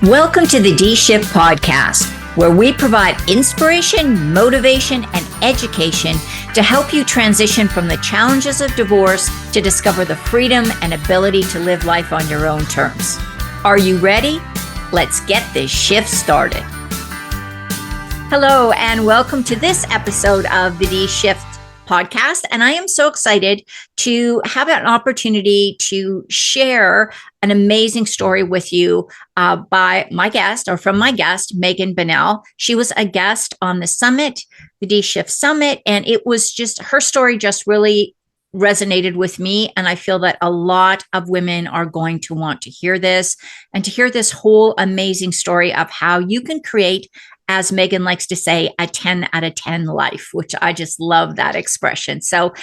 Welcome to the D-Shift podcast, where we provide inspiration, motivation, and education to help you transition from the challenges of divorce to discover the freedom and ability to live life on your own terms. Are you ready? Let's get this shift started. Hello, and welcome to this episode of the D-Shift podcast. And I am so excited to have an opportunity to share an amazing story with you by my guest, or from my guest, Megan Bunnell. She was a guest on the summit, the D-Shift Summit, and it was just, her story just really resonated with me. And I feel that a lot of women are going to want to hear this and to hear this whole amazing story of how you can create, as Megan likes to say, a 10 out of 10 life, which I just love that expression. So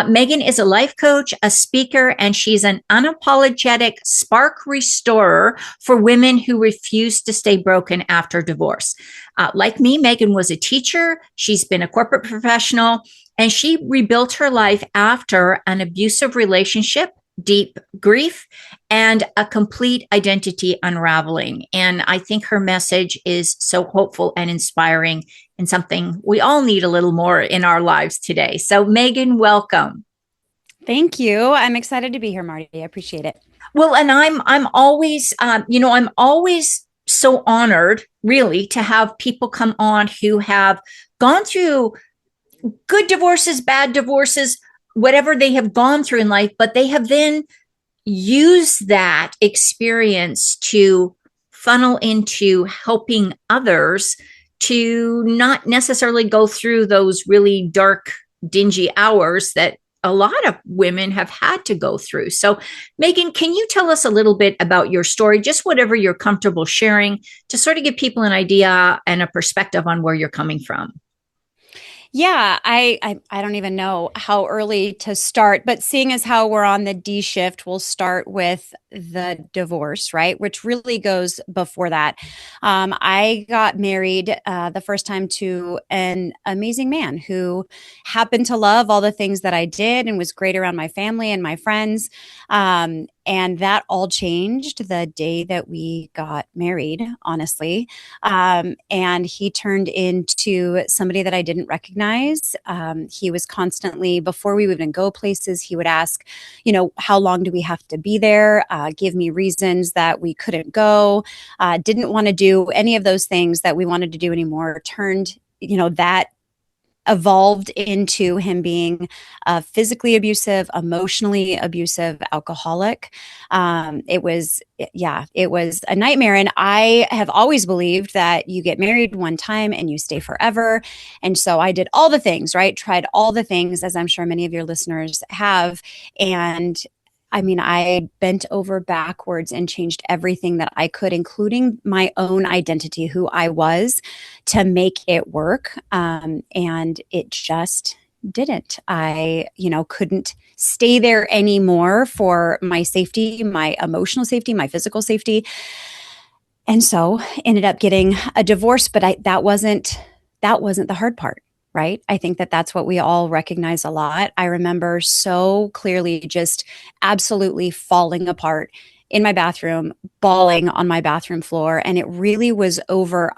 Megan is a life coach, a speaker, and she's an unapologetic spark restorer for women who refuse to stay broken after divorce. Like me, Megan was a teacher. She's been a corporate professional, and she rebuilt her life after an abusive relationship, deep grief, and a complete identity unraveling. And I think her message is so hopeful and inspiring, and something we all need a little more in our lives today. So Megan, welcome. Thank you. I'm excited to be here, Marty. I appreciate it. Well, and I'm always, I'm always so honored, really, to have people come on who have gone through good divorces, bad divorces, whatever they have gone through in life, but they have then used that experience to funnel into helping others to not necessarily go through those really dark, dingy hours that a lot of women have had to go through. So, Megan, can you tell us a little bit about your story, just whatever you're comfortable sharing, to sort of give people an idea and a perspective on where you're coming from? Yeah, I don't even know how early to start, but seeing as how we're on the D shift, we'll start with the divorce, right? Which really goes before that. I got married the first time to an amazing man who happened to love all the things that I did and was great around my family and my friends. And that all changed the day that we got married, honestly. And he turned into somebody that I didn't recognize. He was constantly, before we would even go places, he would ask, how long do we have to be there? Give me reasons that we couldn't go. Didn't want to do any of those things that we wanted to do anymore. Turned, that evolved into him being physically abusive, emotionally abusive, alcoholic. It was a nightmare. And I have always believed that you get married one time and you stay forever. And so I did all the things, right? Tried all the things, as I'm sure many of your listeners have. And I bent over backwards and changed everything that I could, including my own identity, who I was, to make it work. And it just didn't. I, couldn't stay there anymore for my safety, my emotional safety, my physical safety. And so ended up getting a divorce, but that wasn't the hard part. Right? I think that that's what we all recognize a lot. I remember so clearly just absolutely falling apart in my bathroom, bawling on my bathroom floor. And it really was over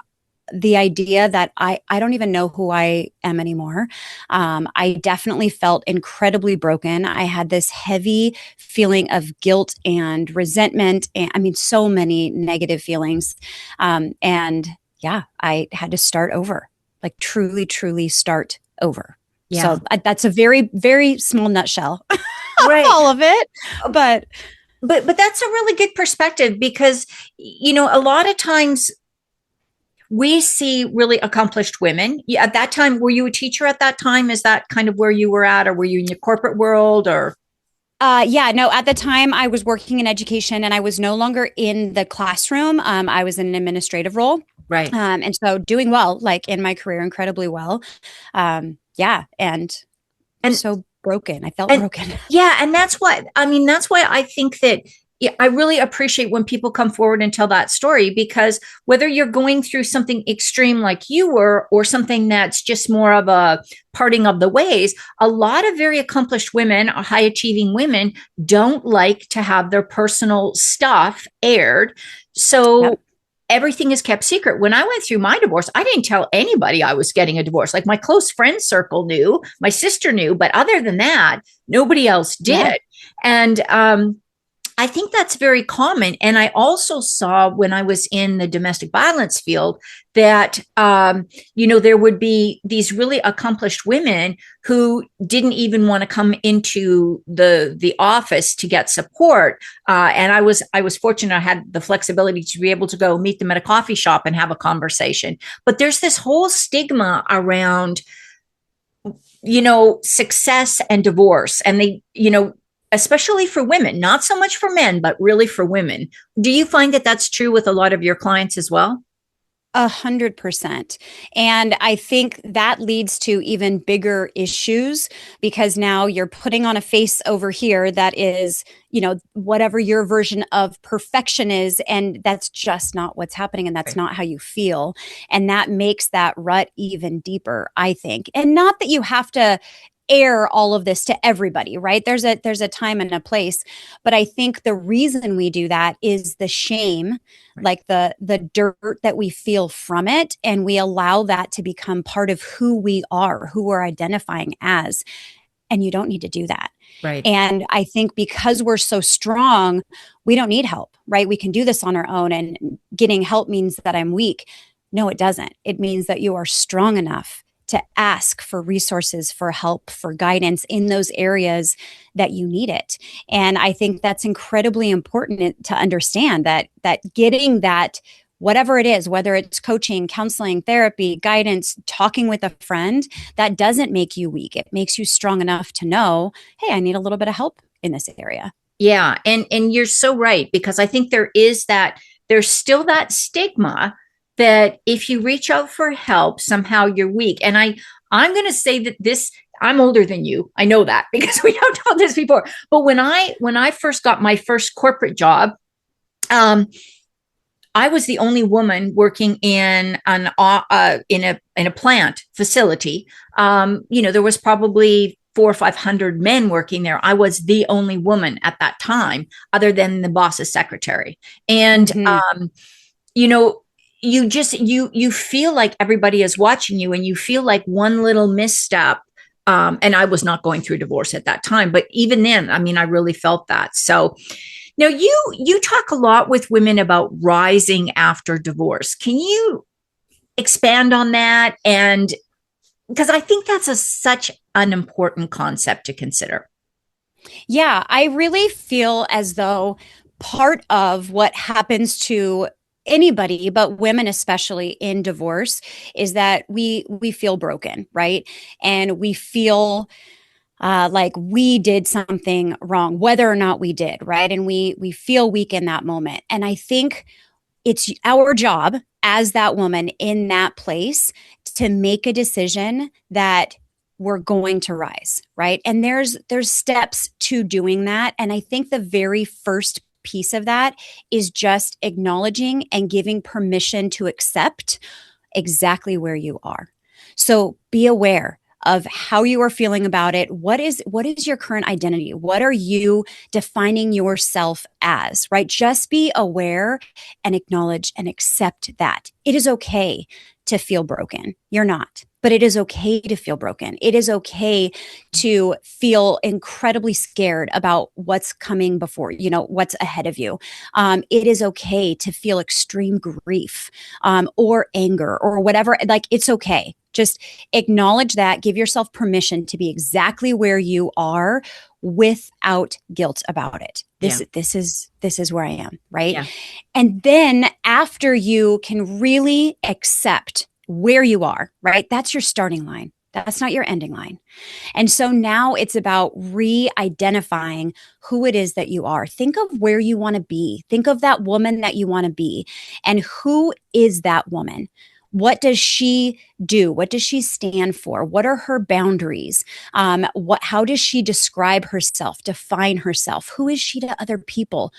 the idea that I don't even know who I am anymore. I definitely felt incredibly broken. I had this heavy feeling of guilt and resentment. And so many negative feelings. And yeah, I had to start over. Like truly start over. Yeah. So that's a very, very small nutshell of all of it. But that's a really good perspective, because, a lot of times we see really accomplished women. At that time, were you a teacher at that time? Is that kind of where you were at, or were you in your corporate world, or? At the time I was working in education and I was no longer in the classroom. I was in an administrative role. Right. And so doing well, like in my career, incredibly well. And so broken. I felt broken. Yeah. And that's why I think that I really appreciate when people come forward and tell that story, because whether you're going through something extreme like you were, or something that's just more of a parting of the ways, a lot of very accomplished women, or high achieving women, don't like to have their personal stuff aired. So everything is kept secret. When I went through my divorce, I didn't tell anybody I was getting a divorce. Like my close friend circle knew, my sister knew, but other than that, nobody else Yeah. did. And I think that's very common. And I also saw when I was in the domestic violence field that, there would be these really accomplished women who didn't even want to come into the office to get support. And I was fortunate. I had the flexibility to be able to go meet them at a coffee shop and have a conversation. But there's this whole stigma around, success and divorce. And especially for women, not so much for men, but really for women. Do you find that that's true with a lot of your clients as well? 100%. And I think that leads to even bigger issues because now you're putting on a face over here that is, whatever your version of perfection is. And that's just not what's happening. And that's not how you feel. And that makes that rut even deeper, I think. And not that you have to air all of this to everybody, right? There's a time and a place, but I think the reason we do that is the shame, like the dirt that we feel from it, and we allow that to become part of who we are, who we're identifying as. And you don't need to do that. Right. And I think because we're so strong, we don't need help, right? We can do this on our own, and getting help means that I'm weak. No, it doesn't. It means that you are strong enough to ask for resources, for help, for guidance in those areas that you need it. And I think that's incredibly important to understand that getting that, whatever it is, whether it's coaching, counseling, therapy, guidance, talking with a friend, that doesn't make you weak. It makes you strong enough to know, hey, I need a little bit of help in this area. Yeah. And you're so right, because I think there's still that stigma that if you reach out for help, somehow you're weak. And I'm going to say that I'm older than you. I know that because we have done this before. But when I first got my first corporate job, I was the only woman working in a plant facility. There was probably 400 or 500 men working there. I was the only woman at that time, other than the boss's secretary. And you feel like everybody is watching you, and you feel like one little misstep. And I was not going through divorce at that time, but even then, I really felt that. So now you talk a lot with women about rising after divorce. Can you expand on that? And because I think that's such an important concept to consider. Yeah, I really feel as though part of what happens to anybody, but women especially in divorce, is that we feel broken, right? And we feel like we did something wrong, whether or not we did, right? And we feel weak in that moment. And I think it's our job as that woman in that place to make a decision that we're going to rise, right? And there's steps to doing that. And I think the very first piece of that is just acknowledging and giving permission to accept exactly where you are. So be aware of how you are feeling about it. What is your current identity? What are you defining yourself as, right? Just be aware and acknowledge and accept that. It is okay to feel broken. You're not. But it is okay to feel broken. It is okay to feel incredibly scared about what's coming before, what's ahead of you. It is okay to feel extreme grief or anger or whatever. Like, it's okay. Just acknowledge that. Give yourself permission to be exactly where you are without guilt about it. This is where I am, right? Yeah. And then after you can really accept where you are, right? That's your starting line. That's not your ending line. And so now it's about re-identifying who it is that you are. Think of where you want to be. Think of that woman that you want to be. And who is that woman? What does she do? What does she stand for? What are her boundaries? How does she describe herself, define herself? Who is she to other people?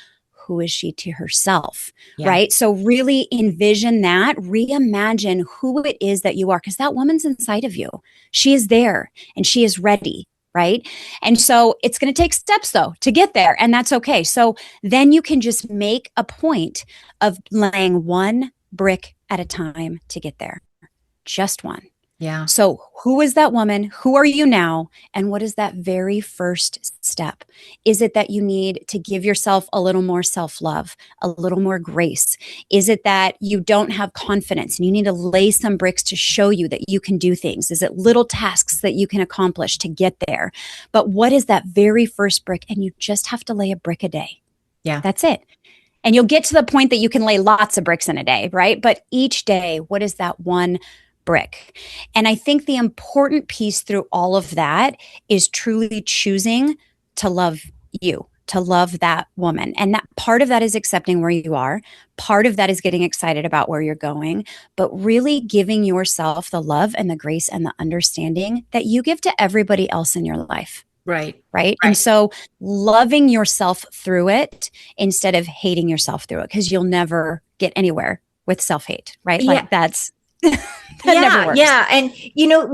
Who is she to herself, right? So really envision that, reimagine who it is that you are, because that woman's inside of you. She is there and she is ready, right? And so it's going to take steps though to get there, and that's okay. So then you can just make a point of laying one brick at a time to get there. Just one. Yeah. So who is that woman? Who are you now? And what is that very first step? Is it that you need to give yourself a little more self-love, a little more grace? Is it that you don't have confidence and you need to lay some bricks to show you that you can do things? Is it little tasks that you can accomplish to get there? But what is that very first brick? And you just have to lay a brick a day. Yeah. That's it. And you'll get to the point that you can lay lots of bricks in a day, right? But each day, what is that one brick? And I think the important piece through all of that is truly choosing to love you, to love that woman. And that part of that is accepting where you are. Part of that is getting excited about where you're going, but really giving yourself the love and the grace and the understanding that you give to everybody else in your life. Right. And so loving yourself through it instead of hating yourself through it, because you'll never get anywhere with self-hate, right? Yeah. Like that never works. Yeah. And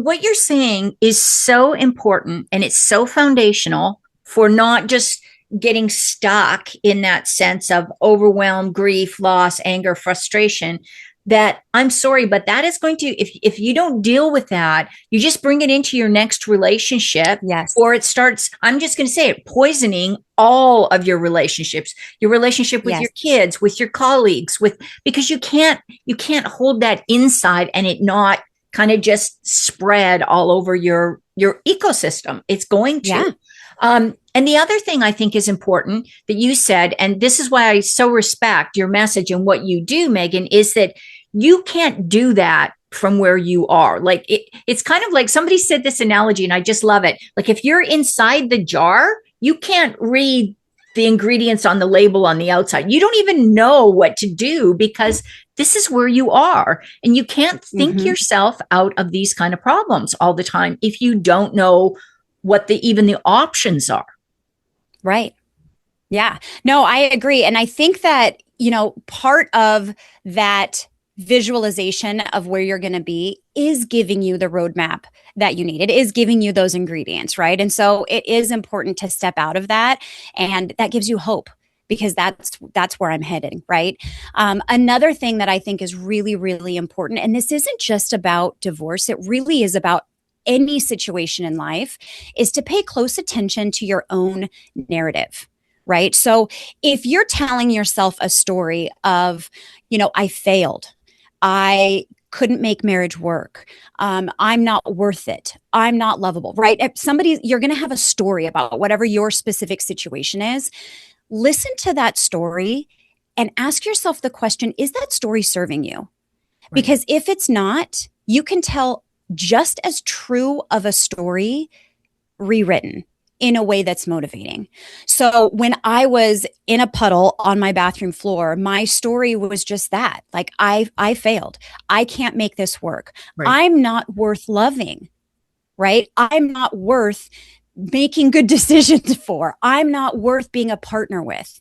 what you're saying is so important, and it's so foundational for not just getting stuck in that sense of overwhelm, grief, loss, anger, frustration. That I'm sorry, but that is going to, if you don't deal with that, you just bring it into your next relationship. Yes. Or it starts, I'm just going to say it, poisoning all of your relationships, your relationship with your kids, with your colleagues, because you can't hold that inside and it not kind of just spread all over your ecosystem. It's going to. Yeah. And the other thing I think is important that you said, and this is why I so respect your message and what you do, Megan, is that you can't do that from where you are. Like it's kind of like somebody said this analogy, and I just love it. Like if you're inside the jar, you can't read the ingredients on the label on the outside. You don't even know what to do because this is where you are. And you can't think yourself out of these kind of problems all the time if you don't know what even the options are. Right. Yeah. No, I agree. And I think that, part of that visualization of where you're going to be is giving you the roadmap that you need. It is giving you those ingredients, right? And so it is important to step out of that, and that gives you hope, because that's where I'm headed, right? Another thing that I think is really, really important, and this isn't just about divorce, it really is about any situation in life, is to pay close attention to your own narrative, right? So if you're telling yourself a story of, I failed, I couldn't make marriage work, I'm not worth it, I'm not lovable, right? You're going to have a story about whatever your specific situation is. Listen to that story and ask yourself the question, is that story serving you? Right. Because if it's not, you can tell just as true of a story rewritten in a way that's motivating. So when I was in a puddle on my bathroom floor, my story was just that. Like I failed. I can't make this work. Right. I'm not worth loving, right? I'm not worth making good decisions for. I'm not worth being a partner with.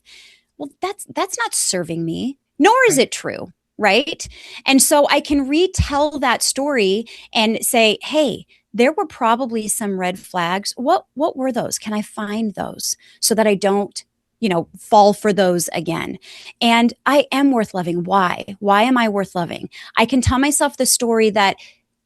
Well, that's not serving me, nor is it true. Right. And so I can retell that story and say, hey, there were probably some red flags. What were those? Can I find those so that I don't, fall for those again? And I am worth loving. Why? Why am I worth loving? I can tell myself the story that,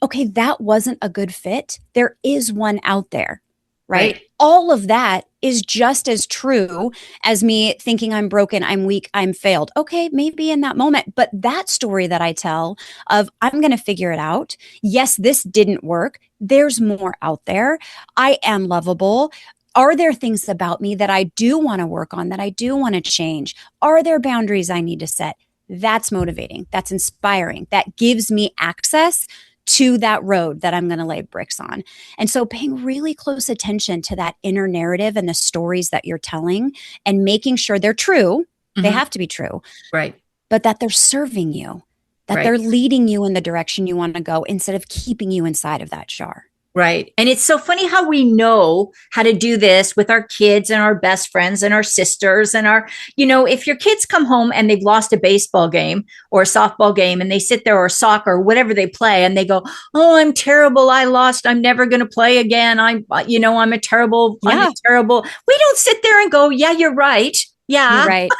okay, that wasn't a good fit. There is one out there. Right? All of that is just as true as me thinking I'm broken, I'm weak, I'm failed. Okay, maybe in that moment, but that story that I tell of I'm going to figure it out. Yes, this didn't work. There's more out there. I am lovable. Are there things about me that I do want to work on, that I do want to change? Are there boundaries I need to set? That's motivating. That's inspiring. That gives me access to that road that I'm going to lay bricks on. And so paying really close attention to that inner narrative and the stories that you're telling and making sure they're true. They have to be true. Right. But that they're serving you, that they're leading you in the direction you want to go instead of keeping you inside of that jar. Right. And it's so funny how we know how to do this with our kids and our best friends and our sisters and if your kids come home and they've lost a baseball game or a softball game and they sit there, or soccer or whatever they play, and they go, oh, I'm terrible. I lost. I'm never going to play again. I'm a terrible. We don't sit there and go, yeah, you're right. Yeah. You're right.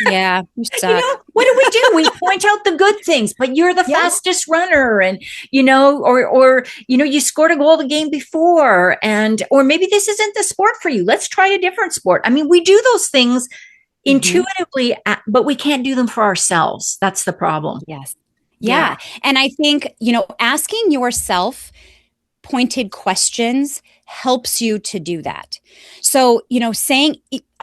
Yeah, you You suck. know, what do? We point out the good things, but you're the Yeah. fastest runner, and or you scored a goal the game before, and or maybe this isn't the sport for you. Let's try a different sport. I mean, we do those things Hmm. intuitively, but we can't do them for ourselves. That's the problem. Yes. Yeah. Yeah. And I think, asking yourself pointed questions helps you to do that. So,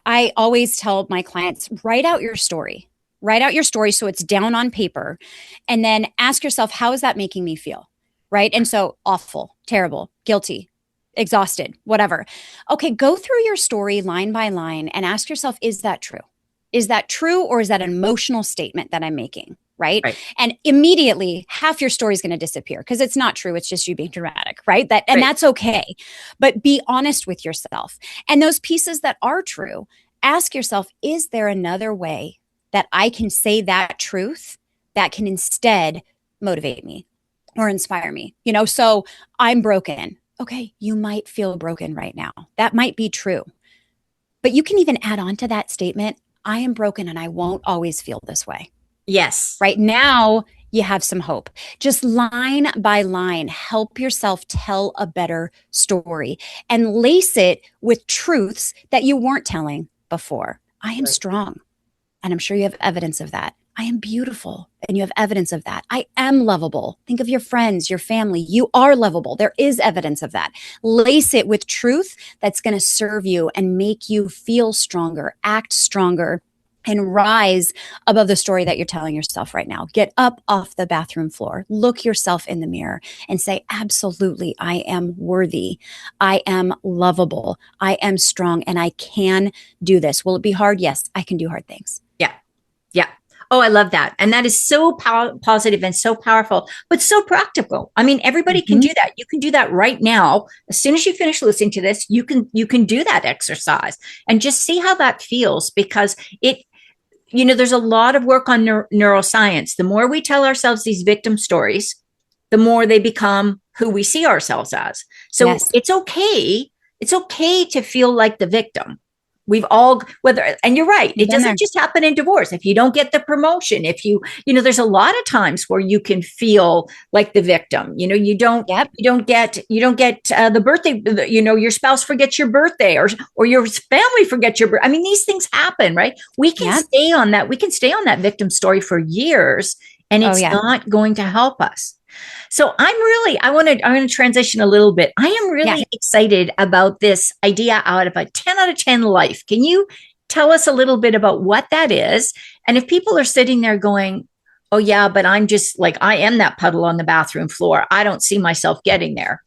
I always tell my clients, write out your story. Write out your story so it's down on paper. And then ask yourself, how is that making me feel? Right. And so awful, terrible, guilty, exhausted, whatever. Okay, go through your story line by line and ask yourself, is that true? Is that true, or is that an emotional statement that I'm making? Right. Right. And immediately half your story is going to disappear because it's not true. It's just you being dramatic. Right. And Right. that's okay. But be honest with yourself. And those pieces that are true, ask yourself, is there another way that I can say that truth that can instead motivate me or inspire me? So I'm broken. Okay. You might feel broken right now. That might be true. But you can even add on to that statement, I am broken and I won't always feel this way. Yes. Right now, you have some hope. Just line by line, help yourself tell a better story and lace it with truths that you weren't telling before. I am Right. strong, and I'm sure you have evidence of that. I am beautiful, and you have evidence of that. I am lovable. Think of your friends, your family. You are lovable. There is evidence of that. Lace it with truth that's going to serve you and make you feel stronger, act stronger, and rise above the story that you're telling yourself right now. Get up off the bathroom floor, look yourself in the mirror and say, absolutely, I am worthy. I am lovable. I am strong, and I can do this. Will it be hard? Yes, I can do hard things. Yeah. Yeah. Oh, I love that. And that is so positive and so powerful, but so practical. I mean, everybody can Mhm. do that. You can do that right now. As soon as you finish listening to this, you can do that exercise and just see how that feels, because there's a lot of work on neuroscience. The more we tell ourselves these victim stories, the more they become who we see ourselves as. So Yes. it's okay. It's okay to feel like the victim. We've all, and you're right, You've it been there. doesn't just happen in divorce. If you don't get the promotion, if there's a lot of times where you can feel like the victim. Yep. You don't get the birthday. Your spouse forgets your birthday, or your family forgets your birthday. I mean, these things happen, right? We can Yep. stay on that. We can stay on that victim story for years, and Oh, it's yeah. not going to help us. So I want to transition a little bit. I am Yeah. really excited about this idea out of a 10 out of 10 life. Can you tell us a little bit about what that is? And if people are sitting there going, oh yeah, but I'm just like, I am that puddle on the bathroom floor, I don't see myself getting there.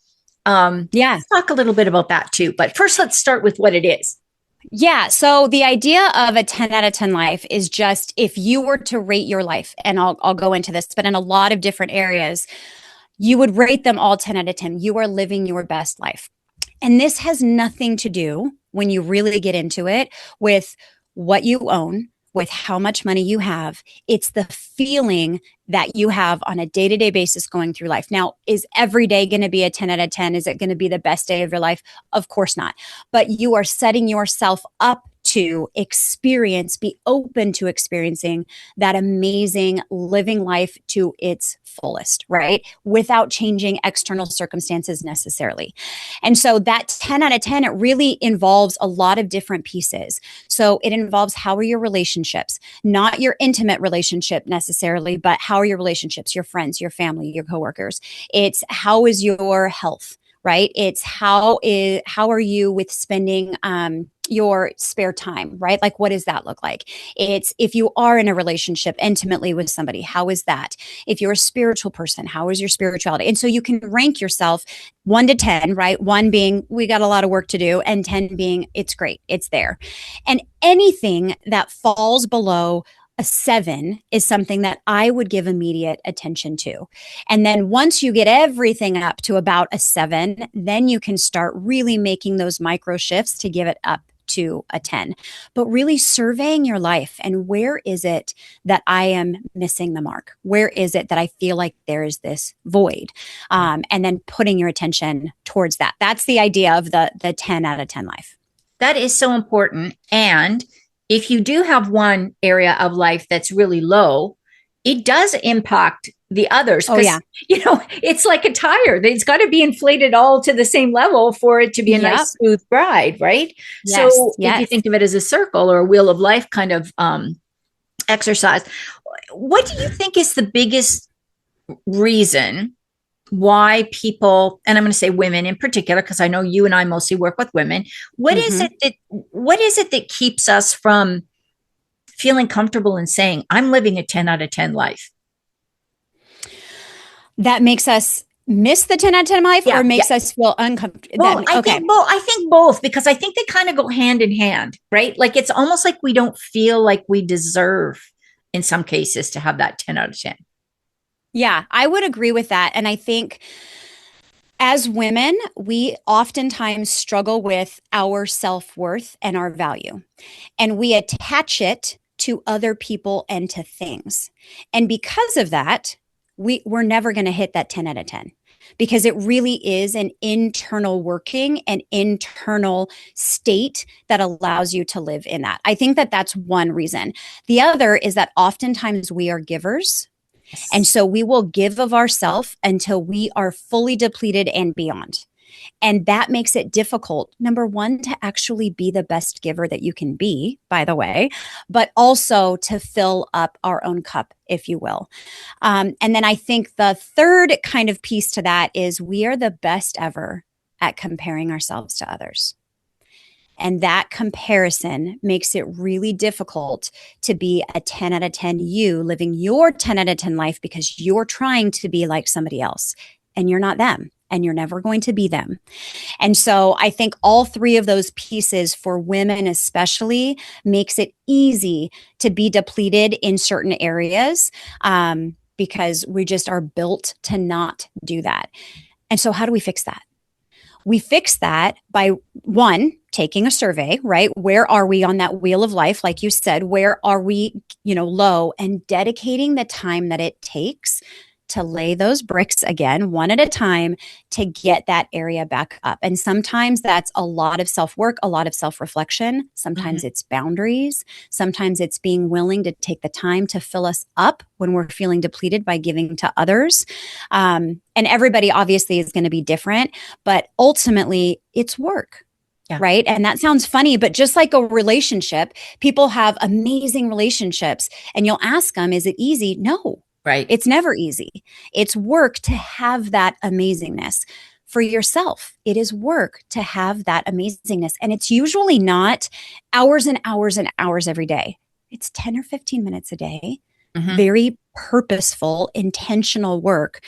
Yeah. Let's talk a little bit about that too. But first, let's start with what it is. Yeah. So the idea of a 10 out of 10 life is just if you were to rate your life, and I'll go into this, but in a lot of different areas, you would rate them all 10 out of 10. You are living your best life. And this has nothing to do, when you really get into it, with what you own, with how much money you have. It's the feeling that you have on a day to day basis going through life. Now, is every day going to be a 10 out of 10? Is it going to be the best day of your life? Of course not. But you are setting yourself up to experience, be open to experiencing that amazing living life to its fullest, right? Without changing external circumstances necessarily. And so that 10 out of 10, it really involves a lot of different pieces. So it involves, how are your relationships? Not your intimate relationship necessarily, but how are your relationships, your friends, your family, your coworkers? It's how is your health? Right? It's how are you with spending your spare time, right? Like, what does that look like? It's if you are in a relationship intimately with somebody, how is that? If you're a spiritual person, how is your spirituality? And so you can rank yourself 1 to 10, right? 1 being, we got a lot of work to do, and 10 being, it's great, it's there. And anything that falls below a 7 is something that I would give immediate attention to. And then once you get everything up to about a 7, then you can start really making those micro shifts to give it up to a 10. But really surveying your life, and where is it that I am missing the mark? Where is it that I feel like there is this void? And then putting your attention towards that. That's the idea of the 10 out of 10 life. That is so important. And if you do have one area of life that's really low, it does impact the others Oh, because, yeah. it's like a tire. It's got to be inflated all to the same level for it to be a Yep. nice, smooth ride, right? Yes. So if you Yes. think of it as a circle or a wheel of life kind of exercise, what do you think is the biggest reason why people, and I'm going to say women in particular, because I know you and I mostly work with women, Hmm. what is it that keeps us from feeling comfortable in saying, I'm living a 10 out of 10 life? That makes us miss the 10 out of 10 life or Yeah, yeah. makes us feel uncomfortable. Well, Okay. I think both, because I think they kind of go hand in hand, right? Like it's almost like we don't feel like we deserve in some cases to have that 10 out of 10. Yeah, I would agree with that. And I think as women, we oftentimes struggle with our self worth and our value, and we attach it to other people and to things. And because of that, we're never going to hit that 10 out of 10 because it really is an internal working and internal state that allows you to live in that. I think that that's one reason. The other is that oftentimes we are givers, and Yes. so we will give of ourself until we are fully depleted and beyond. And that makes it difficult, number one, to actually be the best giver that you can be, by the way, but also to fill up our own cup, if you will. And then I think the third kind of piece to that is we are the best ever at comparing ourselves to others. And that comparison makes it really difficult to be a 10 out of 10 you living your 10 out of 10 life because you're trying to be like somebody else and you're not them and you're never going to be them. And so I think all three of those pieces for women, especially, makes it easy to be depleted in certain areas because we just are built to not do that. And so, how do we fix that? We fix that by one, taking a survey, right? Where are we on that wheel of life? Like you said, where are we, low, and dedicating the time that it takes to lay those bricks again, one at a time, to get that area back up. And sometimes that's a lot of self work, a lot of self reflection. Sometimes Mhm. it's boundaries. Sometimes it's being willing to take the time to fill us up when we're feeling depleted by giving to others. And everybody obviously is going to be different, but ultimately it's work. Yeah. Right. And that sounds funny, but just like a relationship, people have amazing relationships and you'll ask them, is it easy? No, Right. it's never easy. It's work to have that amazingness for yourself. It is work to have that amazingness. And it's usually not hours and hours and hours every day. It's 10 or 15 minutes a day, Mhm. very purposeful, intentional work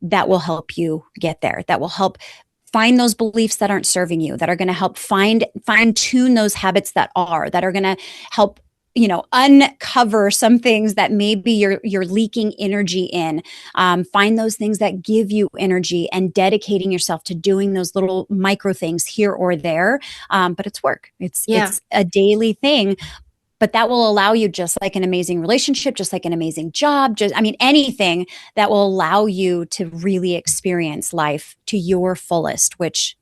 that will help you get there, that will help find those beliefs that aren't serving you, that are going to help fine tune those habits that are going to help uncover some things that maybe you're leaking energy in. Find those things that give you energy and dedicating yourself to doing those little micro things here or there. But it's work. Yeah. It's a daily thing. But that will allow you, just like an amazing relationship, just like an amazing job, anything that will allow you to really experience life to your fullest, which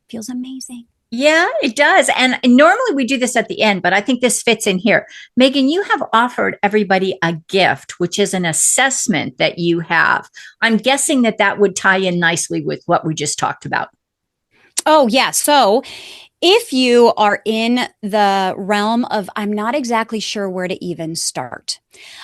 feels amazing. Yeah, it does. And normally we do this at the end, but I think this fits in here. Megan, you have offered everybody a gift, which is an assessment that you have. I'm guessing that that would tie in nicely with what we just talked about. Oh, yeah. So if you are in the realm of, I'm not exactly sure where to even start,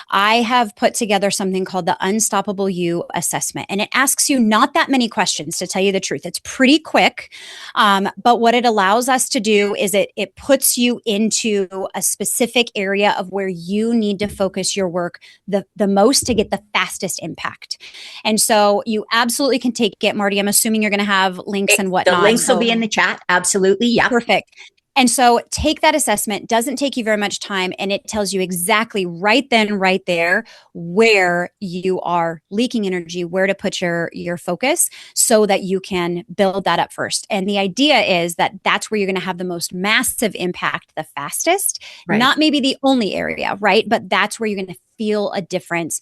I have put together something called the Unstoppable You assessment. And it asks you not that many questions, to tell you the truth. It's pretty quick. But what it allows us to do is it puts you into a specific area of where you need to focus your work the most to get the fastest impact. And so you absolutely can take it, Marty. I'm assuming you're going to have links and The whatnot. links will be So in the chat. Absolutely. Yep. perfect. And so take that assessment, doesn't take you very much time, and it tells you exactly right then, right there, where you are leaking energy, where to put your focus so that you can build that up first. And the idea is that that's where you're going to have the most massive impact the fastest, Right. not maybe the only area, right? But that's where you're going to feel a difference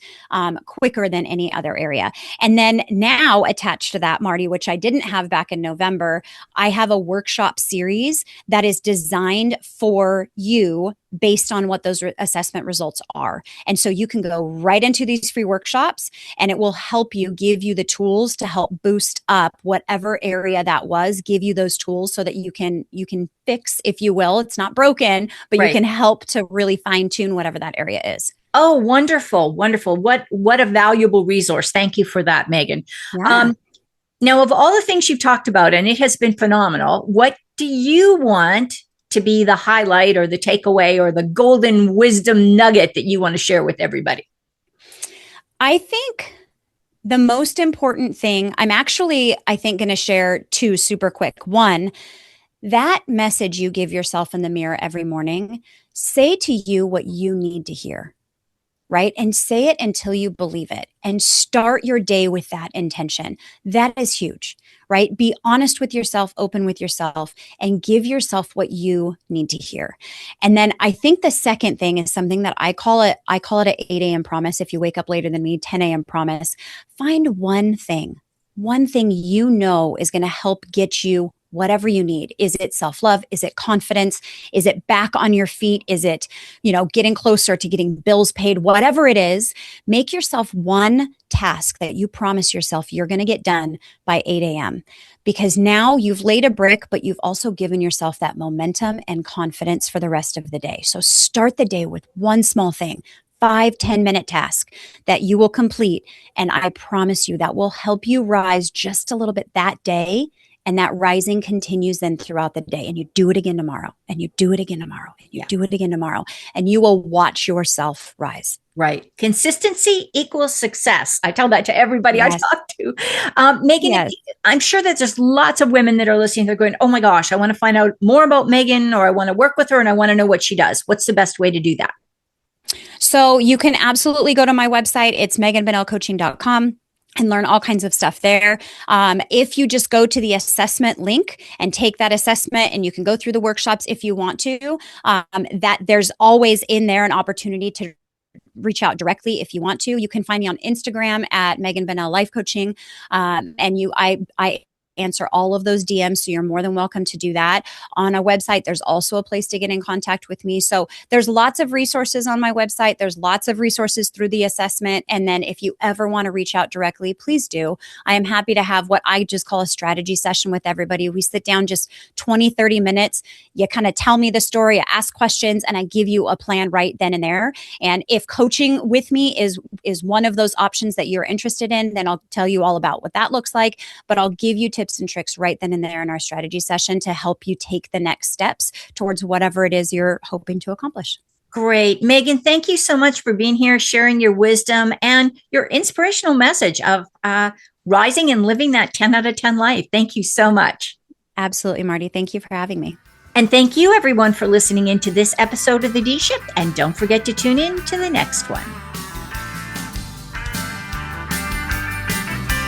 quicker than any other area. And then now attached to that, Marty, which I didn't have back in November, I have a workshop series that is designed for you based on what those assessment results are. And so you can go right into these free workshops and it will help you, give you the tools to help boost up whatever area that was, give you those tools so that you can fix, if you will. It's not broken, but you can help to really fine tune whatever that area is. Oh, wonderful. Wonderful. What a valuable resource. Thank you for that, Megan. Yeah. Now, of all the things you've talked about, and it has been phenomenal, what do you want to be the highlight or the takeaway or the golden wisdom nugget that you want to share with everybody? I think the most important thing, I think, going to share two super quick. One, that message you give yourself in the mirror every morning, say to you what you need to hear, right? And say it until you believe it and start your day with that intention. That is huge, right? Be honest with yourself, open with yourself, and give yourself what you need to hear. And then I think the second thing is something that I call it an 8 a.m. promise. If you wake up later than me, 10 a.m. promise. Find one thing you know is going to help get you whatever you need. Is it self-love? Is it confidence? Is it back on your feet? Is it, getting closer to getting bills paid? Whatever it is, make yourself one task that you promise yourself you're going to get done by 8 a.m. Because now you've laid a brick, but you've also given yourself that momentum and confidence for the rest of the day. So start the day with one small thing. 5-10 minute task that you will complete. And I promise you that will help you rise just a little bit that day. And that rising continues then throughout the day. And you do it again tomorrow. And you do it again tomorrow. And you do it again tomorrow. And you will watch yourself rise. Right. Consistency equals success. I tell that to everybody I talk to. Megan, I'm sure that there's lots of women that are listening. They're going, oh my gosh, I want to find out more about Megan, or I want to work with her and I want to know what she does. What's the best way to do that? So you can absolutely go to my website. It's meganbunnellcoaching.com. and learn all kinds of stuff there. If you just go to the assessment link and take that assessment, and you can go through the workshops if you want to, that there's always in there an opportunity to reach out directly if you want to. You can find me on Instagram at Megan Bunnell Life Coaching. And I answer all of those DMs. So you're more than welcome to do that. On a website, there's also a place to get in contact with me. So there's lots of resources on my website. There's lots of resources through the assessment. And then if you ever want to reach out directly, please do. I am happy to have what I just call a strategy session with everybody. We sit down just 20-30 minutes. You kind of tell me the story, I ask questions, and I give you a plan right then and there. And if coaching with me is one of those options that you're interested in, then I'll tell you all about what that looks like. But I'll give you tips and tricks right then and there in our strategy session to help you take the next steps towards whatever it is you're hoping to accomplish. Great. Megan, thank you so much for being here, sharing your wisdom and your inspirational message of rising and living that 10 out of 10 life. Thank you so much. Absolutely, Marty. Thank you for having me. And thank you, everyone, for listening into this episode of The D-Shift. And don't forget to tune in to the next one.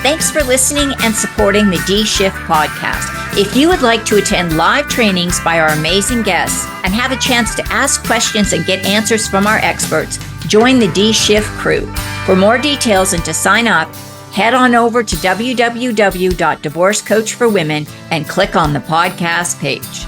Thanks for listening and supporting the D-Shift podcast. If you would like to attend live trainings by our amazing guests and have a chance to ask questions and get answers from our experts, join the D-Shift crew. For more details and to sign up, head on over to www.divorcecoachforwomen and click on the podcast page.